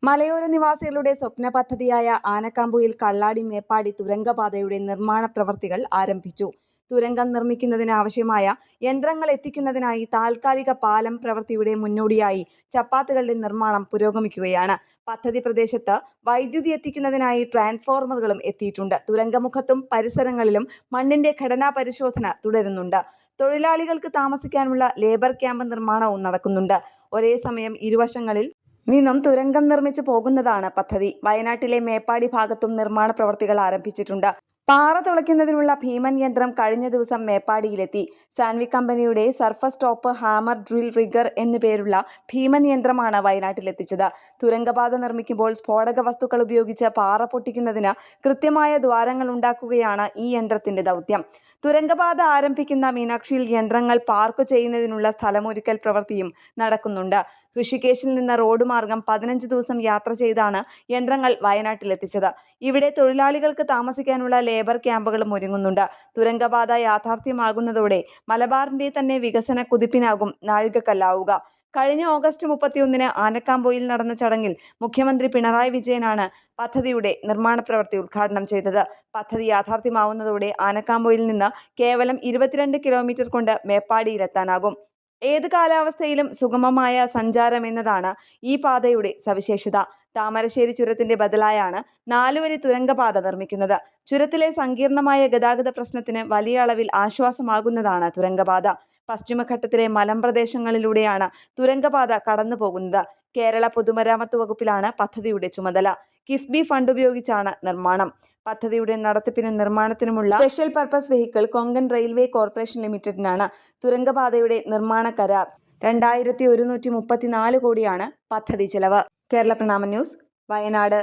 മലയോര നിവാസികളുടെ സ്വപ്ന പദ്ധതിയായ ആനക്കാമ്പുയിൽ കള്ളാടി മേപ്പാടി തുരങ്കപാതയുടെ നിർമ്മാണ പ്രവൃത്തികൾ ആരംഭിച്ചു. തുരങ്കം നിർമ്മിക്കുന്നതിനാവശ്യമായ യന്ത്രങ്ങൾ എത്തിക്കുന്നതിനായി താൽക്കാലിക പാലം പ്രവൃത്തിയുടെ മുന്നോടിയായി ചപ്പാത്തുകളുടെ നിർമ്മാണം പുരോഗമിക്കുകയാണ്. പദ്ധതി പ്രദേശത്ത് വൈദ്യുതി എത്തിക്കുന്നതിനായി ട്രാൻസ്ഫോർമറുകളും എത്തിയിട്ടുണ്ട്. തുരങ്കമുഖത്തും പരിസരങ്ങളിലും മണ്ണിന്റെ ഘടനാ പരിശോധന തുടരുന്നുണ്ട്. തൊഴിലാളികൾക്ക് താമസിക്കാനുള്ള ലേബർ ക്യാമ്പ് നിർമ്മാണവും നടക്കുന്നുണ്ട്. ഒരേ സമയം ഇരുവശങ്ങളിൽ നിന്നും തുരങ്കം നിർമ്മിച്ചു പോകുന്നതാണ് പദ്ധതി. വയനാട്ടിലെ മേപ്പാടി ഭാഗത്തും നിർമ്മാണ പ്രവൃത്തികൾ ആരംഭിച്ചിട്ടുണ്ട്. പാറ തുളയ്ക്കുന്നതിനുള്ള ഭീമൻ യന്ത്രം കഴിഞ്ഞ ദിവസം മേപ്പാടിയിലെത്തി. സാൻവി കമ്പനിയുടെ surface top hammer drill rigger എന്നുപേരുള്ള ഭീമൻ യന്ത്രമാണ് വയനാട്ടിലെത്തിച്ചത്. തുരങ്കപാത നിർമ്മിക്കുമ്പോൾ സ്ഫോടക വസ്തുക്കൾ ഉപയോഗിച്ച് പാറ പൊട്ടിക്കുന്നതിന് കൃത്യമായ ദ്വാരങ്ങൾ ഉണ്ടാക്കുകയാണ് ഈ യന്ത്രത്തിന്റെ ദൗത്യം. തുരങ്കപാത ആരംഭിക്കുന്ന മീനാക്ഷിയിൽ യന്ത്രങ്ങൾ പാർക്ക് ചെയ്യുന്നതിനുള്ള സ്ഥലമൊരുക്കൽ പ്രവൃത്തിയും നടക്കുന്നുണ്ട്. ഋഷികേശിൽ നിന്ന് റോഡ് മാർഗം 15 ദിവസം യാത്ര ചെയ്താണ് യന്ത്രങ്ങൾ വയനാട്ടിലെത്തിച്ചത്. ഇവിടെ തൊഴിലാളികൾക്ക് താമസിക്കാനുള്ള ലേബർ ക്യാമ്പുകളും ഒരുങ്ങുന്നുണ്ട്. തുരങ്കപാത യാഥാർത്ഥ്യമാകുന്നതോടെ മലബാറിന്റെ തന്നെ വികസന കുതിപ്പിനാകും നാഴികക്കല്ലാവുക. കഴിഞ്ഞ ഓഗസ്റ്റ് 31 ആനക്കാമ്പൊയിൽ നടന്ന ചടങ്ങിൽ മുഖ്യമന്ത്രി പിണറായി വിജയനാണ് പദ്ധതിയുടെ നിർമ്മാണ പ്രവൃത്തി ഉദ്ഘാടനം ചെയ്തത്. പദ്ധതി യാഥാർത്ഥ്യമാവുന്നതോടെ ആനക്കാമ്പൊയിൽ നിന്ന് കേവലം 22 കിലോമീറ്റർ കൊണ്ട് മേപ്പാടിയിലെത്താനാകും. ഏത് കാലാവസ്ഥയിലും സുഗമമായ സഞ്ചാരം എന്നതാണ് ഈ പാതയുടെ സവിശേഷത. താമരശ്ശേരി ചുരത്തിന്റെ ബദലായാണ് 4 വരി തുരങ്കപാത നിർമ്മിക്കുന്നത്. ചുരത്തിലെ സങ്കീർണമായ ഗതാഗത പ്രശ്നത്തിന് വലിയ അളവിൽ ആശ്വാസമാകുന്നതാണ് തുരങ്കപാത. പശ്ചിമഘട്ടത്തിലെ മലമ്പ്രദേശങ്ങളിലൂടെയാണ് തുരങ്കപാത കടന്നു പോകുന്നത്. കേരള പൊതുമരാമത്ത് വകുപ്പിലാണ് പദ്ധതിയുടെ ചുമതല. കിഫ്ബി ഫണ്ട് ഉപയോഗിച്ചാണ് നിർമ്മാണം. പദ്ധതിയുടെ നടത്തിപ്പിനും നിർമ്മാണത്തിനുമുള്ള special purpose vehicle Konkan railway corporation ലിമിറ്റഡിനാണ്. തുരങ്കപാതയുടെ നിർമ്മാണ കരാർ 2134 കോടിയാണ് പദ്ധതി ചെലവ്. കേരള പ്രണാമ ന്യൂസ്, വയനാട്.